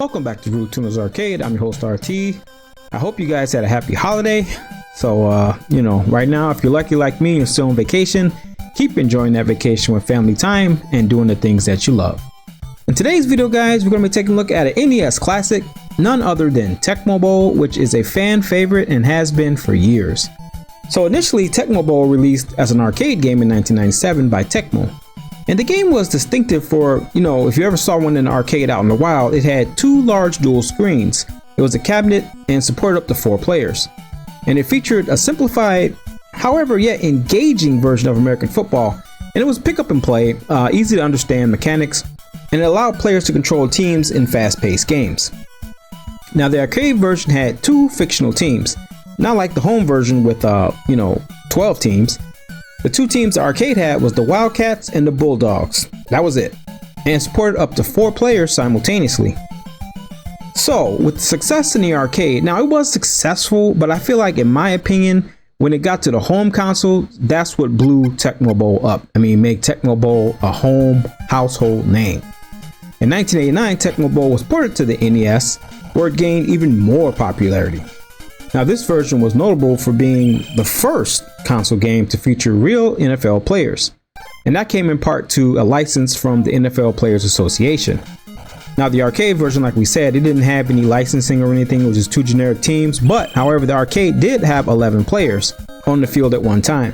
Welcome back to Rude Tuners Arcade. I'm your host RT. I hope you guys had a happy holiday. So, right now, if you're lucky like me, you're still on vacation, keep enjoying that vacation with family time and doing the things that you love. In today's video, guys, we're going to be taking a look at an NES classic, none other than Tecmo Bowl, which is a fan favorite and has been for years. So initially, Tecmo Bowl released as an arcade game in 1997 by Tecmo. And the game was distinctive for, if you ever saw one in an arcade out in the wild, it had two large dual screens. It was a cabinet and supported up to 4 players. And it featured a simplified, however yet engaging version of American football. And it was pick up and play, easy to understand mechanics, and it allowed players to control teams in fast-paced games. Now the arcade version had 2 fictional teams, not like the home version with 12 teams. The 2 teams the arcade had was the Wildcats and the Bulldogs. That was it. And supported up to 4 players simultaneously. So, with the success in the arcade, now it was successful, but I feel like, in my opinion, when it got to the home console, that's what blew Tecmo Bowl up. Make Tecmo Bowl a home household name. In 1989, Tecmo Bowl was ported to the NES, where it gained even more popularity. Now, this version was notable for being the first console game to feature real NFL players, and that came in part to a license from the NFL Players Association. Now, the arcade version, like we said, it didn't have any licensing or anything. It was just 2 generic teams, but however, the arcade did have 11 players on the field at one time.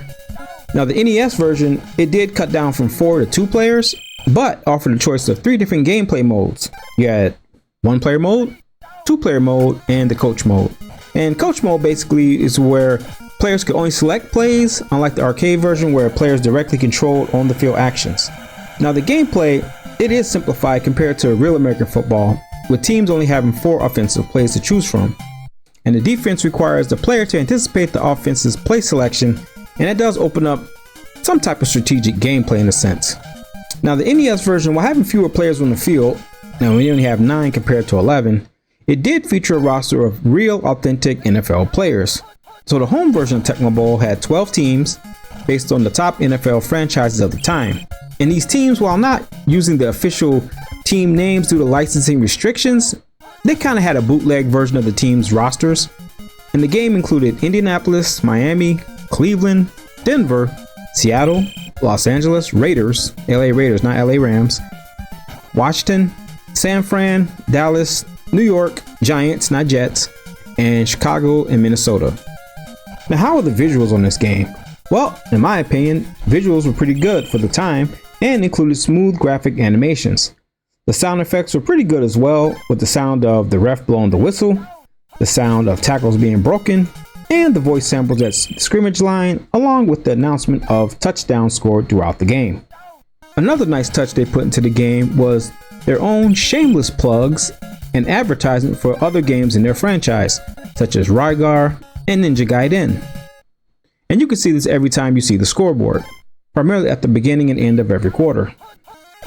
Now, the NES version, it did cut down from 4 to 2 players, but offered a choice of 3 different gameplay modes. You had 1-player mode, 2-player mode, and the coach mode. And coach mode basically is where players could only select plays, unlike the arcade version where players directly controlled on the field actions. Now the gameplay, it is simplified compared to real American football, with teams only having 4 offensive plays to choose from. And the defense requires the player to anticipate the offense's play selection, and it does open up some type of strategic gameplay in a sense. Now the NES version, while having fewer players on the field, now we only have 9 compared to 11, it did feature a roster of real, authentic NFL players. So the home version of Tecmo Bowl had 12 teams based on the top NFL franchises of the time. And these teams, while not using the official team names due to licensing restrictions, they kind of had a bootleg version of the team's rosters. And the game included Indianapolis, Miami, Cleveland, Denver, Seattle, Los Angeles Raiders, LA Raiders, not LA Rams, Washington, San Fran, Dallas, New York, Giants, not Jets, and Chicago and Minnesota. Now, how are the visuals on this game? Well, in my opinion, visuals were pretty good for the time and included smooth graphic animations. The sound effects were pretty good as well, with the sound of the ref blowing the whistle, the sound of tackles being broken, and the voice samples at scrimmage line, along with the announcement of touchdowns scored throughout the game. Another nice touch they put into the game was their own shameless plugs and advertisement for other games in their franchise, such as Rygar and Ninja Gaiden. And you can see this every time you see the scoreboard, primarily at the beginning and end of every quarter.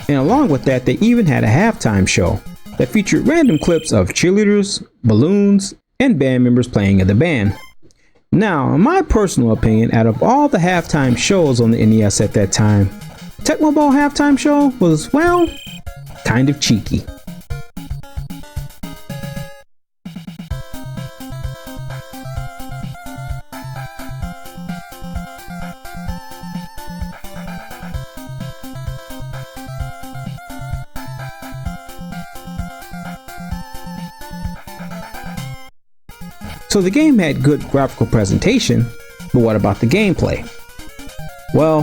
And along with that, they even had a halftime show that featured random clips of cheerleaders, balloons, and band members playing in the band. Now, in my personal opinion, out of all the halftime shows on the NES at that time, Tecmo Bowl halftime show was, well, kind of cheeky. So the game had good graphical presentation, but what about the gameplay? Well,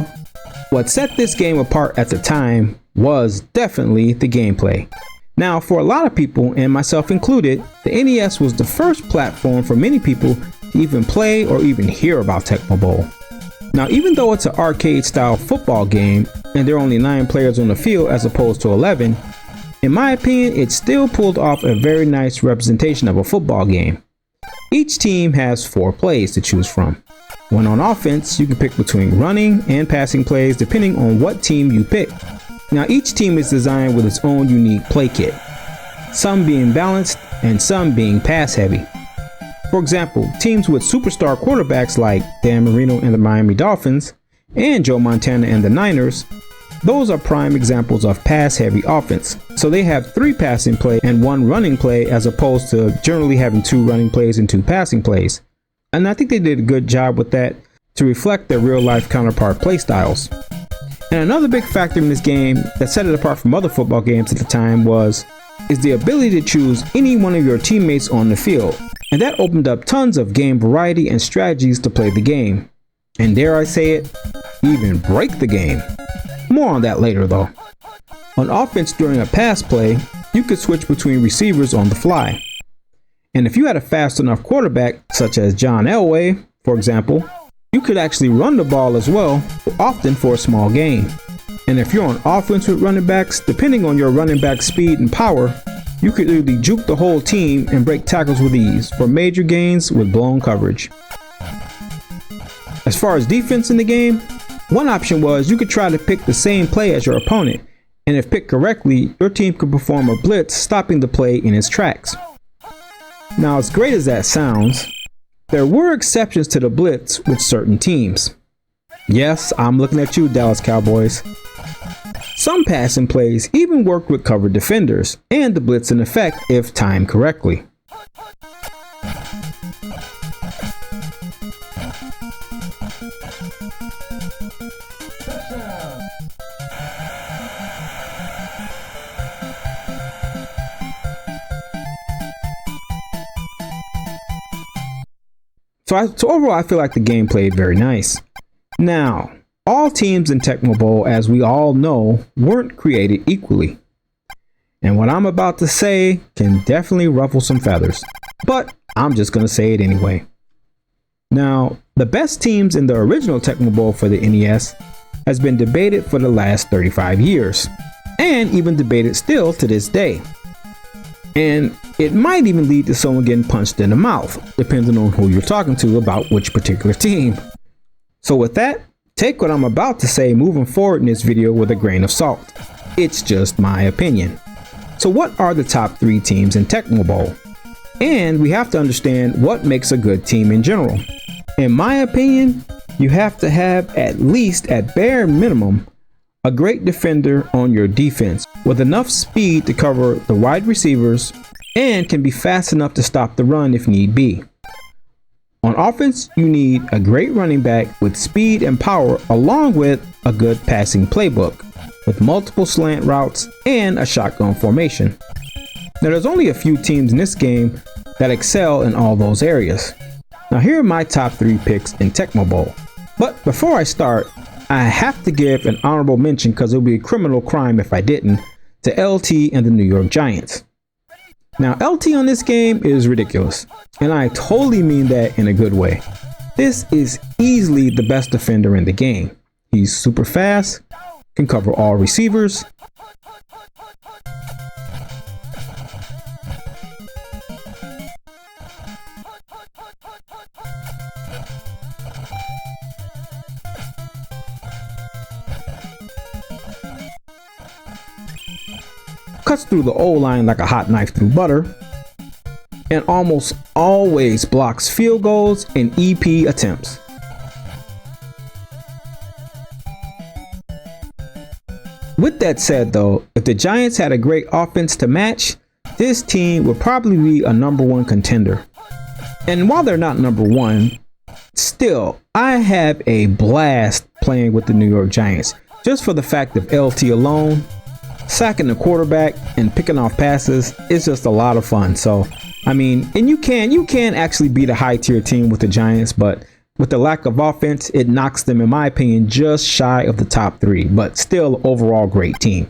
what set this game apart at the time was definitely the gameplay. Now, for a lot of people, and myself included, the NES was the first platform for many people to even play or even hear about Tecmo Bowl. Now, even though it's an arcade-style football game, and there are only 9 players on the field as opposed to 11, in my opinion, it still pulled off a very nice representation of a football game. Each team has 4 plays to choose from. When on offense, you can pick between running and passing plays depending on what team you pick. Now, each team is designed with its own unique play kit, some being balanced and some being pass heavy. For example, teams with superstar quarterbacks like Dan Marino and the Miami Dolphins and Joe Montana and the Niners, Those are prime examples of pass-heavy offense. So they have 3 passing plays and 1 running play as opposed to generally having 2 running plays and 2 passing plays. And I think they did a good job with that to reflect their real-life counterpart playstyles. And another big factor in this game that set it apart from other football games at the time is the ability to choose any one of your teammates on the field. And that opened up tons of game variety and strategies to play the game. And dare I say it, even break the game. More on that later though. On offense during a pass play, you could switch between receivers on the fly. And if you had a fast enough quarterback, such as John Elway, for example, you could actually run the ball as well, often for a small gain. And if you're on offense with running backs, depending on your running back speed and power, you could really juke the whole team and break tackles with ease for major gains with blown coverage. As far as defense in the game, one option was you could try to pick the same play as your opponent, and if picked correctly, your team could perform a blitz, stopping the play in its tracks. Now, as great as that sounds, there were exceptions to the blitz with certain teams. Yes, I'm looking at you, Dallas Cowboys. Some passing plays even worked with covered defenders, and the blitz in effect if timed correctly. So overall, I feel like the game played very nice. Now, all teams in Tecmo Bowl, as we all know, weren't created equally. And what I'm about to say can definitely ruffle some feathers, but I'm just going to say it anyway. Now, the best teams in the original Tecmo Bowl for the NES has been debated for the last 35 years, and even debated still to this day. And it might even lead to someone getting punched in the mouth, depending on who you're talking to about which particular team. So with that, take what I'm about to say moving forward in this video with a grain of salt. It's just my opinion. So what are the top 3 teams in Tecmo Bowl? And we have to understand what makes a good team in general. In my opinion, you have to have at least, at bare minimum, a great defender on your defense with enough speed to cover the wide receivers and can be fast enough to stop the run if need be. On offense, you need a great running back with speed and power along with a good passing playbook with multiple slant routes and a shotgun formation. Now there's only a few teams in this game that excel in all those areas. Now here are my top 3 picks in Tecmo Bowl. But before I start, I have to give an honorable mention, because it would be a criminal crime if I didn't, to LT and the New York Giants. Now LT on this game is ridiculous, and I totally mean that in a good way. This is easily the best defender in the game. He's super fast, can cover all receivers, cuts through the O-line like a hot knife through butter, and almost always blocks field goals and EP attempts. With that said though, if the Giants had a great offense to match, this team would probably be a #1 contender. And while they're not #1, still, I have a blast playing with the New York Giants. Just for the fact of LT alone, sacking the quarterback and picking off passes is just a lot of fun. So, I mean, and you can actually beat a high tier team with the Giants, but with the lack of offense, it knocks them, in my opinion, just shy of the top 3, but still overall great team.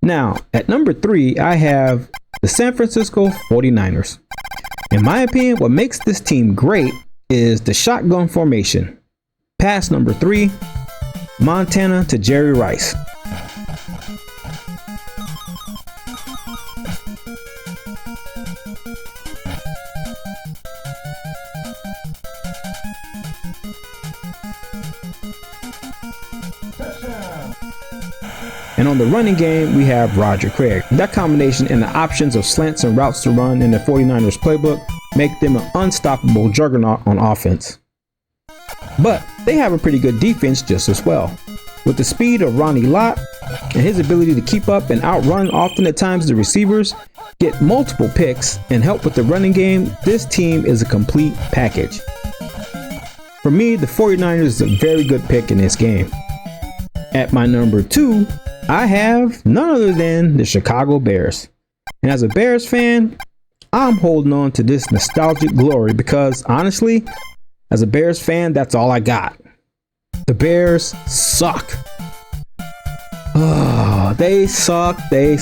Now, at number 3, I have the San Francisco 49ers. In my opinion, what makes this team great is the shotgun formation. Pass number 3, Montana to Jerry Rice. And on the running game, we have Roger Craig. That combination and the options of slants and routes to run in the 49ers playbook make them an unstoppable juggernaut on offense. But they have a pretty good defense just as well. With the speed of Ronnie Lott and his ability to keep up and outrun often at times the receivers, get multiple picks, and help with the running game, this team is a complete package. For me, the 49ers is a very good pick in this game. At my number 2, I have none other than the Chicago Bears. And as a Bears fan, I'm holding on to this nostalgic glory because honestly, as a Bears fan, that's all I got. The Bears suck. Oh, they suck. They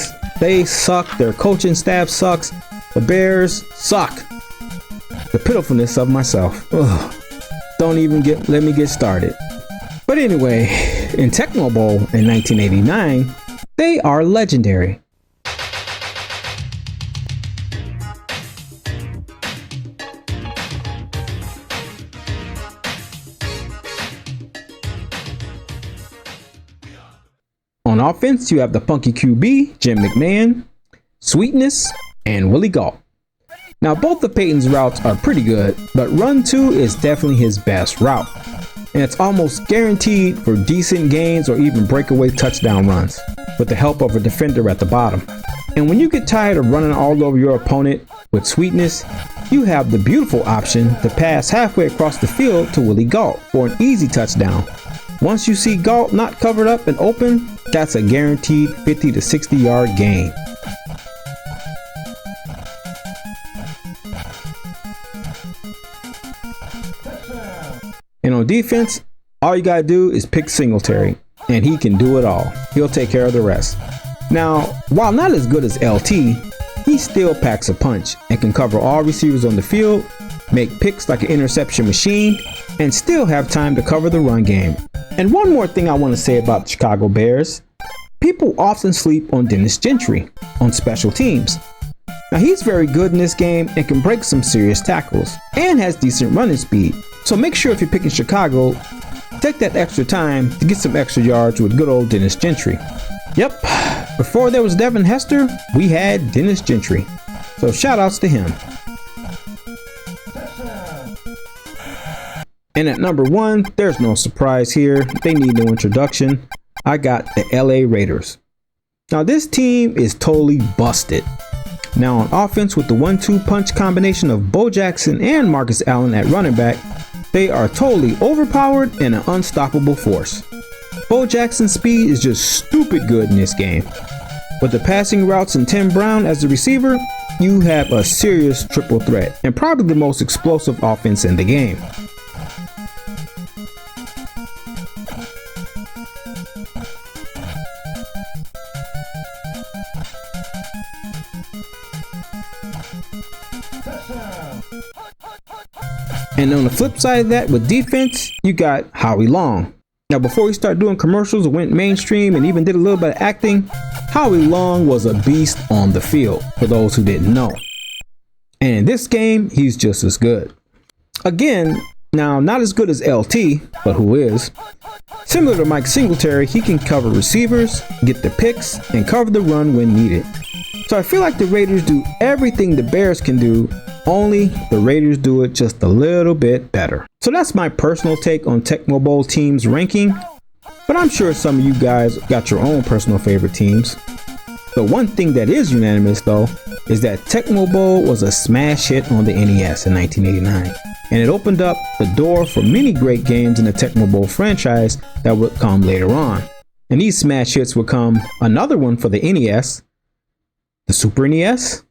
suck. Their coaching staff sucks. The Bears suck. The pitifulness of myself. Ugh. Don't even let me get started. But anyway, in Tecmo Bowl in 1989, they are legendary. On offense, you have the funky QB, Jim McMahon, Sweetness, and Willie Gault. Now, both of Peyton's routes are pretty good, but run 2 is definitely his best route. And it's almost guaranteed for decent gains or even breakaway touchdown runs, with the help of a defender at the bottom. And when you get tired of running all over your opponent with Sweetness, you have the beautiful option to pass halfway across the field to Willie Gault for an easy touchdown. Once you see Gault not covered up and open, that's a guaranteed 50 to 60 yard gain. And on defense, all you gotta do is pick Singletary, and he can do it all. He'll take care of the rest. Now, while not as good as LT, he still packs a punch and can cover all receivers on the field, make picks like an interception machine, and still have time to cover the run game. And one more thing I want to say about the Chicago Bears. People often sleep on Dennis Gentry on special teams. Now, he's very good in this game and can break some serious tackles and has decent running speed. So make sure if you're picking Chicago, take that extra time to get some extra yards with good old Dennis Gentry. Yep, before there was Devin Hester, we had Dennis Gentry. So shout outs to him. And at number 1, there's no surprise here. They need no introduction. I got the LA Raiders. Now this team is totally busted. Now on offense, with the 1-2 punch combination of Bo Jackson and Marcus Allen at running back, they are totally overpowered and an unstoppable force. Bo Jackson's speed is just stupid good in this game. With the passing routes and Tim Brown as the receiver, you have a serious triple threat and probably the most explosive offense in the game. And on the flip side of that, with defense, you got Howie Long. Now, before he started doing commercials and went mainstream and even did a little bit of acting, Howie Long was a beast on the field, for those who didn't know. And in this game, he's just as good. Again, now not as good as LT, but who is. Similar to Mike Singletary, he can cover receivers, get the picks, and cover the run when needed. So I feel like the Raiders do everything the Bears can do, only the Raiders do it just a little bit better. So that's my personal take on Tecmo Bowl teams ranking, but I'm sure some of you guys got your own personal favorite teams. The one thing that is unanimous though is that Tecmo Bowl was a smash hit on the NES in 1989, and it opened up the door for many great games in the Tecmo Bowl franchise that would come later on. And these smash hits would come another one for the NES, the Super NES,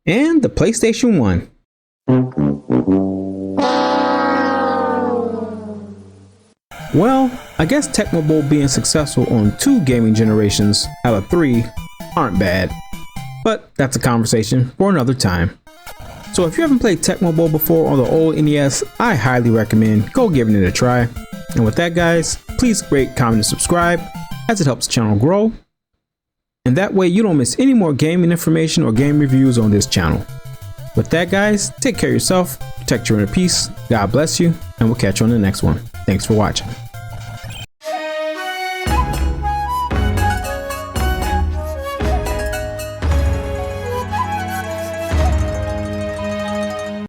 and the PlayStation 1. Well, I guess Tecmo Bowl being successful on 2 gaming generations out of 3 aren't bad, but that's a conversation for another time. So if you haven't played Tecmo Bowl before on the old NES, I highly recommend go giving it a try. And with that guys, please rate, comment, and subscribe as it helps the channel grow. And that way you don't miss any more gaming information or game reviews on this channel. With that guys, take care of yourself, protect your inner peace, God bless you, and we'll catch you on the next one. Thanks for watching.